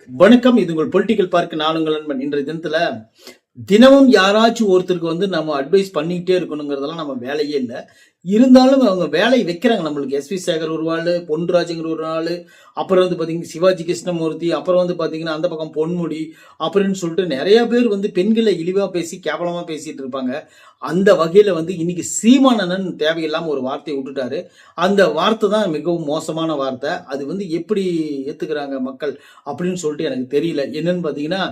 வணக்கம். இது உங்கள் பொலிட்டிக்கல் பார்க்க நான் உங்கள் நண்பன். இன்றைய தினத்துல தினமும் யாராச்சும் ஒருத்தருக்கு நம்ம அட்வைஸ் பண்ணிக்கிட்டே இருக்கணுங்கிறதெல்லாம் நம்ம வேலையே இல்லை. இருந்தாலும் அவங்க வேலை வைக்கிறாங்க நம்மளுக்கு. எஸ்வி சேகர் ஒரு ஆளு, பொன்ராஜுங்கிற ஒரு ஆளு, அப்புறம் பாத்தீங்கன்னா சிவாஜி கிருஷ்ணமூர்த்தி, அப்புறம் பாத்தீங்கன்னா அந்த பக்கம் பொன்முடி அப்படின்னு சொல்லிட்டு நிறைய பேர் பெண்களை இழிவா பேசி கேவலமா பேசிட்டு இருப்பாங்க. அந்த வகையில இன்னைக்கு சீமானந்தன் தேவையில்லாம ஒரு வார்த்தையை விட்டுட்டாரு. அந்த வார்த்தை தான் மிகவும் மோசமான வார்த்தை. அது எப்படி ஏத்துக்கிறாங்க மக்கள் அப்படின்னு சொல்லிட்டு எனக்கு தெரியல. என்னன்னு பாத்தீங்கன்னா,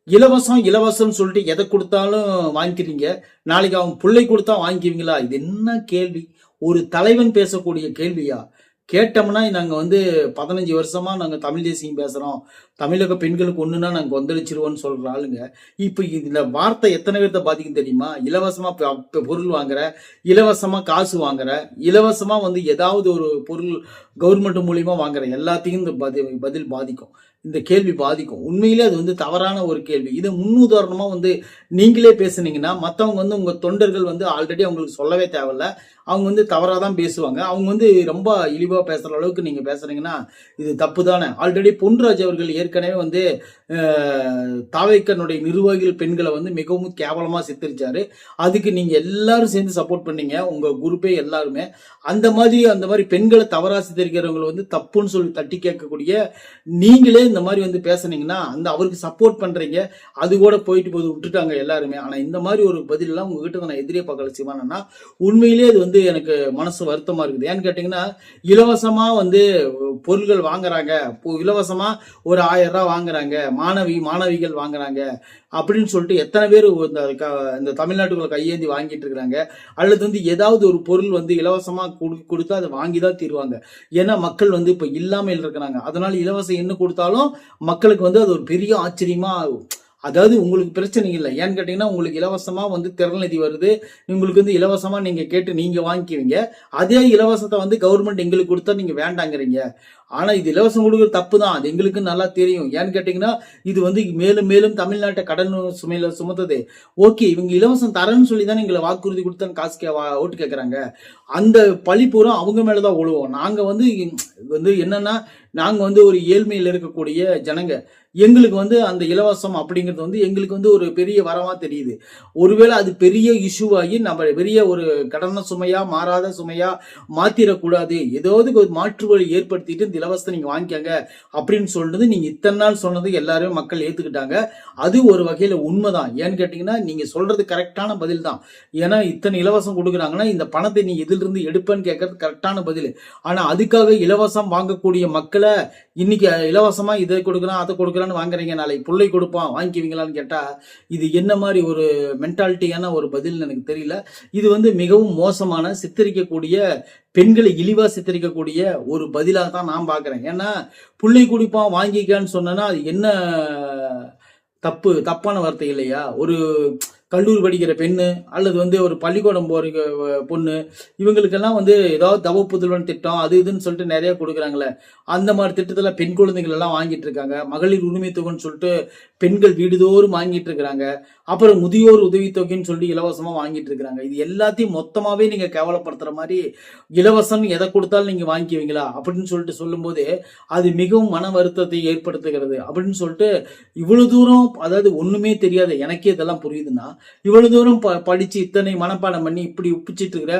இலவசம் இலவசம் சொல்லிட்டு எதை கொடுத்தாலும் வாங்கிக்கிறீங்க, நாளைக்கு அவங்க பிள்ளை கொடுத்தா வாங்கிக்குவீங்களா? இது என்ன கேள்வி? ஒரு தலைவன் பேசக்கூடிய கேள்வியா? கேட்டோம்னா நாங்க 15 வருஷமா நாங்க தமிழ் தேசியம் பேசுறோம், தமிழக பெண்களுக்கு ஒண்ணுன்னா நாங்க கொந்தளிச்சிருவோம்னு சொல்ற ஆளுங்க இப்ப இந்த வார்த்தை எத்தனை பேர்த்த பாதிக்கும் தெரியுமா? இலவசமா பொருள் வாங்குற, இலவசமா காசு வாங்குற, இலவசமா ஏதாவது ஒரு பொருள் கவர்மெண்ட் மூலியமா வாங்குற எல்லாத்தையும் இந்த பதில் பாதிக்கும். இந்த கேள்வி பாதிக்கும். உண்மையிலே அது தவறான ஒரு கேள்வி. இதை முன்னுதாரணமா நீங்களே பேசுனீங்கன்னா மற்றவங்க உங்க தொண்டர்கள் ஆல்ரெடி அவங்களுக்கு சொல்லவே தேவையில்ல. அவங்க தவறாதான் பேசுவாங்க. அவங்க ரொம்ப இழிவா பேசுற அளவுக்கு நீங்க பேசுறீங்கன்னா இது தப்பு தானே. ஆல்ரெடி பொன்ராஜ் அவர்கள் ஏற்கனவே தாவேக்கனுடைய நிர்வாகிகள் பெண்களை மிகவும் கேவலமா சித்தரிச்சாரு. அதுக்கு நீங்க எல்லாரும் சேர்ந்து சப்போர்ட் பண்ணீங்க, உங்க குரூப்பே எல்லாருமே. அந்த மாதிரி பெண்களை தவறா சித்தரிக்கிறவங்களை தப்புன்னு சொல்லி தட்டி கேட்கக்கூடிய நீங்களே இந்த மாதிரி பேசுனீங்கன்னா அவருக்கு சப்போர்ட் பண்றீங்க. அது கூட போயிட்டு போது விட்டுட்டாங்க எல்லாருமே. ஆனா இந்த மாதிரி ஒரு பதில் எல்லாம் உங்ககிட்ட நான் எதிரே பார்க்கல சிவானன்னா. உண்மையிலேயே அது எனக்கு மனசு வருத்தமா இருக்குது. ஏன்னு கேட்டீங்கன்னா, இலவசமா பொருள்கள் வாங்குறாங்க, இலவசமா ஒரு 1000 ரூபாய் வாங்குறாங்க, மாணவிகள் வாங்குறாங்க அப்படின்னு சொல்லிட்டு எத்தனை பேர் இந்த தமிழ்நாட்டுக்குள்ள கையேந்தி வாங்கிட்டு இருக்கிறாங்க. அல்லது ஏதாவது ஒரு பொருள் இலவசமா கொடுத்தா அதை வாங்கிதான் தீருவாங்க. ஏன்னா மக்கள் இப்ப இல்லாமல் இருக்கிறாங்க. அதனால இலவசம் என்ன கொடுத்தாலும் மக்களுக்கு அது ஒரு பெரிய ஆச்சரியமா, அதாவது உங்களுக்கு பிரச்சனை இல்லை. ஏன்னு கேட்டீங்கன்னா, உங்களுக்கு இலவசமா திறநிதி வருது, உங்களுக்கு இலவசமா நீங்க கேட்டு நீங்க வாங்கிக்குவீங்க. அதே இலவசத்தை கவர்மெண்ட் எங்களுக்கு கொடுத்தா நீங்க வேண்டாங்கிறீங்க. ஆனா இது இலவசம் கொடுக்குறது தப்பு தான், அது எங்களுக்கு நல்லா தெரியும். ஏன்னு கேட்டீங்கன்னா, இது மேலும் மேலும் தமிழ்நாட்டை கடன் சுமையில சுமத்தது. ஓகே, இவங்க இலவசம் தரேன்னு சொல்லி தானே எங்களை வாக்குறுதி கொடுத்தா காசு ஓட்டு கேட்கறாங்க. அந்த பழி பூரா அவங்க மேலதான் ஒழுவோம். நாங்க என்னன்னா, நாங்க ஒரு ஏழ்மையில் இருக்கக்கூடிய ஜனங்க. எங்களுக்கு அந்த இலவசம் அப்படிங்கிறது எங்களுக்கு ஒரு பெரிய வரமா தெரியுது. ஒருவேளை அது பெரிய இஷ்யூ ஆகி நம்ம பெரிய ஒரு கடன சுமையா மாறாத சுமையா மாத்திரக்கூடாது, ஏதாவது ஒரு மாற்று வழி ஏற்படுத்திட்டு இந்த இலவசத்தை நீங்க வாங்கிக்கங்க அப்படின்னு சொல்றது நீங்க இத்தனை நாள் சொன்னது எல்லாரும் மக்கள் ஏத்துக்கிட்டாங்க. அது ஒரு வகையில உண்மைதான். ஏன்னு கேட்டீங்கன்னா, நீங்க சொல்றது கரெக்டான பதில் தான். ஏன்னா இத்தனை இலவசம் கொடுக்குறாங்கன்னா இந்த பணத்தை நீ எதில இருந்து எடுப்பேன்னு கேட்கறது கரெக்டான பதில். ஆனா அதுக்காக இலவசம் வாங்கக்கூடிய மக்களை இன்னைக்கு இலவசமா இதை கொடுக்குறான் அதை கொடுக்குறான்னு வாங்குறீங்க, நாளைக்கு பிள்ளை கொடுப்பான் வாங்கிக்குவீங்களான்னு கேட்டா இது என்ன மாதிரி ஒரு மென்டாலிட்டியான ஒரு பதில் எனக்கு தெரியல. இது மிகவும் மோசமான சித்தரிக்கக்கூடிய, பெண்களை இழிவா சித்தரிக்கக்கூடிய ஒரு பதிலாக தான் நான் பாக்குறேன். ஏன்னா பிள்ளை குடிப்பான் வாங்கிக்கான்னு சொன்னா அது என்ன தப்பான வார்த்தை இல்லையா? ஒரு கல்லூரி படிக்கிற பெண்ணு அல்லது ஒரு பள்ளிக்கூடம் போற பொண்ணு, இவங்களுக்கெல்லாம் ஏதாவது தவ புதல்வன் திட்டம் அது இதுன்னு சொல்லிட்டு நிறைய கொடுக்குறாங்களே, அந்த மாதிரி திட்டத்துல பெண் குழந்தைகள் எல்லாம் வாங்கிட்டு இருக்காங்க. மகளிர் உரிமை தொகைன்னு சொல்லிட்டு பெண்கள் வீடுதோறும் வாங்கிட்டு இருக்கிறாங்க. அப்புறம் முதியோர் உதவித்தொகைன்னு சொல்லி இலவசமா வாங்கிட்டு இருக்கிறாங்க. இது எல்லாத்தையும் மொத்தமாவே நீங்க கேவலப்படுத்துற மாதிரி, இலவசம் எதை கொடுத்தாலும் நீங்க வாங்கிக்குவீங்களா அப்படின்னு சொல்லிட்டு சொல்லும் போது அது மிகவும் மன வருத்தத்தை ஏற்படுத்துகிறது. அப்படின்னு சொல்லிட்டு இவ்வளவு தூரம், அதாவது ஒண்ணுமே தெரியாத எனக்கே இதெல்லாம் புரியுதுன்னா, இவ்வளவு தூரம் படிச்சு இத்தனை மனப்பாடம் பண்ணி இப்படி ஒப்பிச்சிட்டு இருக்கிற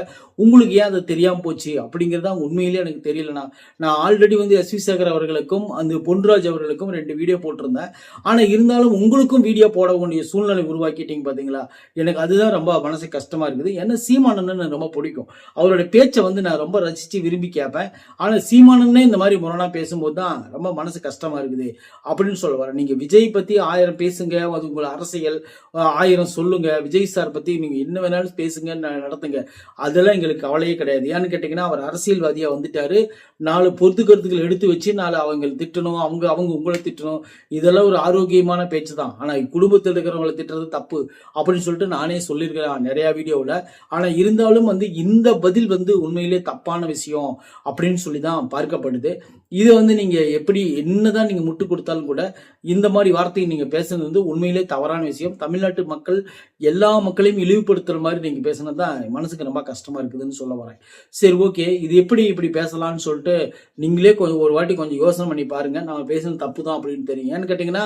உங்களுக்கு ஏன் அது தெரியாம போச்சு அப்படிங்கறதா உண்மையிலேயே எனக்கு தெரியலனா. நான் ஆல்ரெடி எஸ்வி சேகர் அவர்களுக்கும் அந்த பொன்ராஜ் அவர்களுக்கும் 2 வீடியோ போட்டிருந்தேன். ஆனா இருந்தாலும் உங்களுக்கும் வீடியோ போட வேண்டிய சூழ்நிலை உருவாக்கிட்டீங்க பாத்தீங்களா. எனக்கு அதுதான் ரொம்ப மனசு கஷ்டமா இருக்குது. ஏன்னா சீமானந்தன் ரொம்ப பிடிக்கும், அவரோட பேச்சை நான் ரொம்ப ரசிச்சு விரும்பி கேட்பேன். ஆனா சீமானந்தனே இந்த மாதிரி முரணா பேசும்போது தான் ரொம்ப மனசு கஷ்டமா இருக்குது அப்படின்னு சொல்ல வரேன். நீங்க விஜய் பத்தி 1000 பேசுங்க, அது உங்களை அரசியல் 1000 சொல்லுங்க, விஜய் சார் பத்தி நீங்க என்ன வேணாலும் பேசுங்க, நடத்துங்க, அதெல்லாம் எங்களுக்கு கவலையே கிடையாது. ஏன்னு கேட்டீங்கன்னா, அவர் அரசியல்வாதியா வந்துட்டாரு. 4 பொறுத்து கருத்துக்கள் எடுத்து வச்சு 4 அவங்க திட்டணும், அவங்க உங்களை திட்டணும், இதெல்லாம் ஒரு ஆரோக்கியமான பேச்சு தான். ஆனா குடும்பத்தில் இருக்கிறவங்களை திட்டுறது தப்பு அப்படின்னு சொல்லிட்டு நானே சொல்லியிருக்கிறேன் நிறைய வீடியோவில். ஆனா இருந்தாலும் இந்த பதில் உண்மையிலே தப்பான விஷயம் அப்படின்னு சொல்லி தான் பார்க்கப்படுது. இது நீங்க எப்படி என்னதான் நீங்க முட்டு கொடுத்தாலும் கூட இந்த மாதிரி வார்த்தையை நீங்க பேசுறது உண்மையிலே தவறான விஷயம். தமிழ்நாட்டு மக்கள் எல்லா மக்களையும் இழிவுபடுத்துற மாதிரி நீங்க பேசினதான் மனசுக்கு ரொம்ப கஷ்டமா இருக்குதுன்னு சொல்ல வரேன். சரி, ஓகே, இது எப்படி இப்படி பேசலாம்னு சொல்லிட்டு நீங்களே கொஞ்சம் ஒரு வாட்டி கொஞ்சம் யோசனை பண்ணி பாருங்க. நம்ம பேசுறது தப்பு தான் அப்படின்னு தெரியும். ஏன்னு கேட்டீங்கன்னா,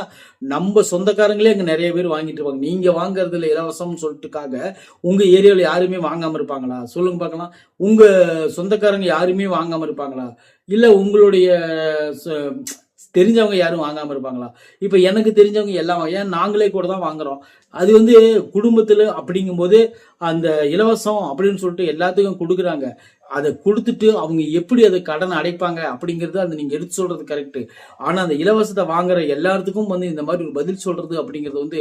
நம்ம சொந்தக்காரங்களே அங்க நிறைய பேர் வாங்கிட்டு இருப்பாங்க. நீங்க வாங்குறதுல இலவசம்னு சொல்லிட்டுக்காக உங்க ஏரியாவில் யாருமே வாங்காம இருப்பாங்களா? சொல்லுங்க பார்க்கலாம். உங்க சொந்தக்காரங்க யாருமே வாங்காம இருப்பாங்களா? இல்ல உங்களுடைய தெரிஞ்சவங்க யாரும் வாங்காம இருப்பாங்களா? இப்ப எனக்கு தெரிஞ்சவங்க எல்லாம் ஏன் நாங்களே கூட தான் வாங்குறோம். அது வந்து குடும்பத்துல அப்படிங்கும்போது அந்த இலவசம் அப்படின்னு சொல்லிட்டு எல்லாத்துக்கும் கொடுக்குறாங்க. அதை கொடுத்துட்டு அவங்க எப்படி அதை கடனை அடைப்பாங்க அப்படிங்கிறது அந்த நீங்க எடுத்து சொல்றது கரெக்ட். ஆனா அந்த இலவசத்தை வாங்குற எல்லாத்துக்கும் வந்து இந்த மாதிரி ஒரு பதில் சொல்றது அப்படிங்கிறது வந்து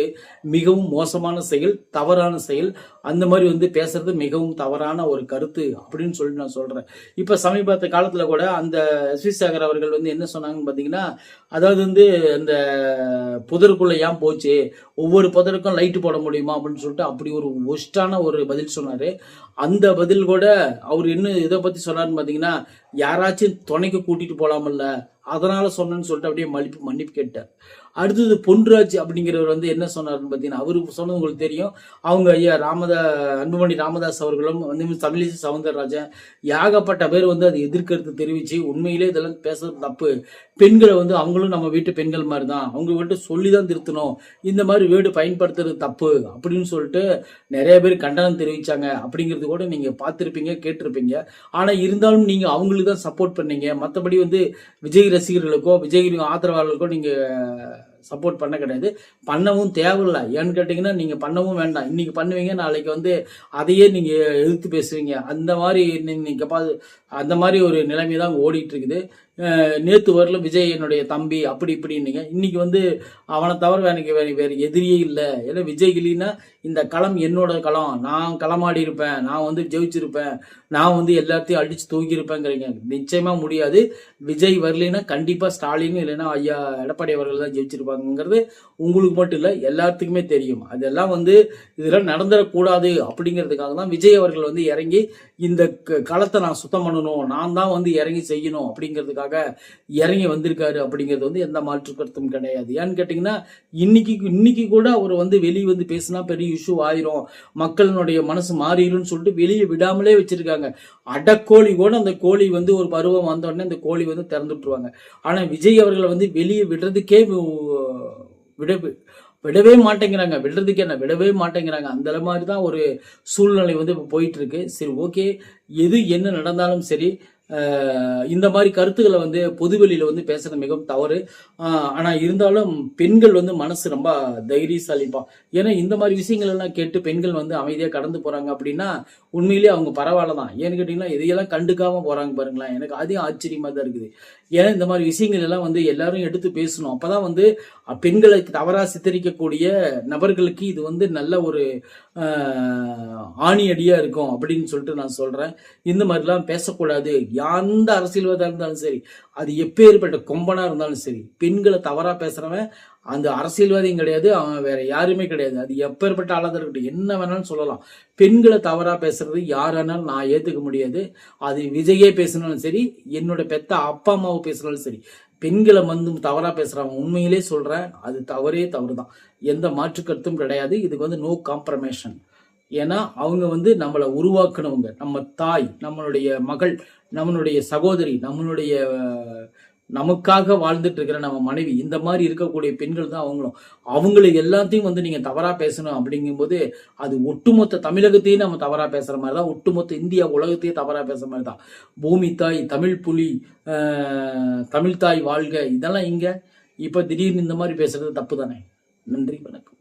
மிகவும் மோசமான செயல், தவறான செயல். அந்த மாதிரி வந்து பேசுறது மிகவும் தவறான ஒரு கருத்து அப்படின்னு சொல்லி நான் சொல்றேன். இப்ப சமீபத்த காலத்துல கூட அந்த எஸ்.வி. சேகர் அவர்கள் வந்து என்ன சொன்னாங்கன்னு பாத்தீங்கன்னா, அதாவது வந்து அந்த புதருக்குள்ள ஏன் போச்சு, ஒவ்வொரு புதருக்கும் லைட் போட முடியுமா அப்படின்னு சொல்லிட்டு அப்படி ஒரு ஒஸ்டான ஒரு பதில் சொன்னாரு. அந்த பதில் கூட அவர் என்ன இதை பத்தி சொன்னாருன்னு பாத்தீங்கன்னா, யாராச்சும் துணைக்கு கூட்டிட்டு போலாமல்ல, அதனால சொன்னேன்னு சொல்லிட்டு அப்படியே மன்னிப்பு கேட்டார். அடுத்தது பொன்ராஜ் அப்படிங்கிறவர் வந்து என்ன சொன்னாருன்னு பாத்தீங்கன்னா, அவரு சொன்னது உங்களுக்கு தெரியும். அவங்க ஐயா அன்புமணி ராமதாஸ் அவர்களும் வந்து தமிழிசை சவுந்தரராஜன் ஏகப்பட்ட பேர் வந்து அது எதிர்கருத்து தெரிவிச்சு உண்மையிலே இதெல்லாம் பேசுறது தப்பு, பெண்களை வந்து அவங்களும் நம்ம வீட்டு பெண்கள் மாதிரி தான், அவங்க வீட்டு சொல்லிதான் திருத்தணும், இந்த மாதிரி வேர்டு பயன்படுத்துறது தப்பு அப்படின்னு சொல்லிட்டு நிறைய பேர் கண்டனம் தெரிவிச்சாங்க. அப்படிங்கிறது கூட நீங்க பார்த்திருப்பீங்க, கேட்டிருப்பீங்க. ஆனா இருந்தாலும் நீங்க அவங்களுக்கு தான் சப்போர்ட் பண்ணீங்க. மற்றபடி வந்து விஜய் ரசிகர்களுக்கோ விஜய் ஆதரவாளர்களுக்கோ நீங்க சப்போர்ட் பண்ண கிடையாது. பண்ணவும் தேவையில்லை. ஏன்னு கேட்டீங்கன்னா, நீங்க பண்ணவும் வேண்டாம். இன்னைக்கு பண்ணுவீங்க, நாளைக்கு வந்து அதையே நீங்க எதிர்த்து பேசுவீங்க. அந்த மாதிரி நீங்க அந்த மாதிரி ஒரு நிலைமை தான் ஓடிட்டு இருக்குது. நேத்து வரல விஜய் என்னுடைய தம்பி அப்படி இப்படின்னீங்க. இன்னைக்கு வந்து அவனை தவிர எனக்கு வேற எதிரியே இல்லை. ஏன்னா விஜய் இல்லைன்னா இந்த களம் என்னோட களம், நான் களமாடி இருப்பேன், நான் வந்து ஜெயிச்சிருப்பேன், நான் வந்து எல்லாத்தையும் அடிச்சு தூக்கியிருப்பேங்கிறீங்க. நிச்சயமா முடியாது. விஜய் வரலைன்னா கண்டிப்பா ஸ்டாலின் இல்லைன்னா ஐயா எடப்பாடி அவர்கள் தான் ஜெயிச்சிருப்பாங்கிறது உங்களுக்கு மட்டும் இல்லை, எல்லாத்துக்குமே தெரியும். அதெல்லாம் வந்து இதெல்லாம் நடந்துடக்கூடாது அப்படிங்கிறதுக்காக தான் விஜய் அவர்கள் வந்து இறங்கி இந்த களத்தை நான் சுத்தம் பண்ணணும், நான் தான் வந்து இறங்கி செய்யணும் அப்படிங்கிறதுக்காக இறங்கி வந்திருக்காரு. அப்படிங்கிறது வந்து எந்த மாற்று கருத்தும் கிடையாது. ஏன்னு கேட்டீங்கன்னா, இன்னைக்கு கூட அவர் வந்து வெளியே வந்து பேசினா பெரிய இஷ்யூ ஆயிரும், மக்களினுடைய மனசு மாறிடும் சொல்லிட்டு வெளியே விடாமலே வச்சிருக்காங்க. அடக்கோழி கூட அந்த கோழி வந்து ஒரு பருவம் வந்த உடனே அந்த கோழி வந்து திறந்து விட்டுருவாங்க. ஆனா விஜய் அவர்களை வந்து வெளியே விடுறதுக்கே விடவே மாட்டேங்கிறாங்க. விடவே மாட்டேங்கிறாங்க. அந்த மாதிரி தான் ஒரு சூழ்நிலை வந்து இப்போ போயிட்டு இருக்கு. சரி, ஓகே, எது என்ன நடந்தாலும் சரி, இந்த மாதிரி கருத்துக்களை வந்து பொதுவெளியில வந்து பேசுறது மிகவும் தவறு. ஆனா இருந்தாலும் பெண்கள் வந்து மனசு ரொம்ப தைரியசாலிப்பா. ஏன்னா இந்த மாதிரி விஷயங்கள் எல்லாம் கேட்டு பெண்கள் வந்து அமைதியா கடந்து போறாங்க அப்படின்னா உண்மையிலேயே அவங்க பரவாயில்ல தான். ஏன்னு கேட்டீங்கன்னா, இதையெல்லாம் கண்டுக்காம போறாங்க பாருங்களேன். எனக்கு அதையும் ஆச்சரியமா தான் இருக்குது. ஏன்னா இந்த மாதிரி விஷயங்கள் எல்லாம் வந்து எல்லாரும் எடுத்து பேசணும். அப்பதான் வந்து பெண்களுக்கு தவறா சித்தரிக்கக்கூடிய நபர்களுக்கு இது வந்து நல்ல ஒரு ஆணி அடியா இருக்கும் அப்படின்னு சொல்லிட்டு நான் சொல்றேன். இந்த மாதிரிலாம் பேசக்கூடாது. எந்த அரசியல்வாதா இருந்தாலும் சரி, அது எப்பேற்பட்ட கொம்பனா இருந்தாலும் சரி, பெண்களை தவறா பேசுறவன் அந்த அரசியல்வாதியும் கிடையாது, அவன் வேற யாருமே கிடையாது. அது எப்பேற்பட்ட ஆளாக இருக்கட்டும், என்ன வேணாலும் சொல்லலாம். பெண்களை தவறா பேசுறது யாரானாலும் நான் ஏத்துக்க முடியாது. அது விஜயே பேசினாலும் சரி, என்னோட பெத்த அப்பா அம்மாவை பேசினாலும் சரி, பெண்களை வந்து தவறா பேசுறவன் உண்மையிலே சொல்றேன், அது தவறு தான். எந்த மாற்று கருத்தும் கிடையாது. இதுக்கு வந்து நோ காம்ப்ரமைஷன். ஏன்னா அவங்க வந்து நம்மளை உருவாக்குனவங்க. நம்ம தாய், நம்மளுடைய மகள், நம்மளுடைய சகோதரி, நமக்காக வாழ்ந்துட்டு இருக்கிற நம்ம மனைவி, இந்த மாதிரி இருக்கக்கூடிய பெண்கள் தான் அவங்களை எல்லாத்தையும் வந்து நீங்க தவறா பேசணும். அப்படிங்கும்போது அது ஒட்டுமொத்த தமிழகத்தையும் நம்ம தவறா பேசுற மாதிரி தான், ஒட்டுமொத்த இந்தியா உலகத்தையும் தவறா பேசுற மாதிரி தான். பூமி தாய், தமிழ் புலி, தமிழ் தாய் வாழ்க, இதெல்லாம் இங்க இப்ப திடீர்னு இந்த மாதிரி பேசுறது தப்பு தானே. நன்றி, வணக்கம்.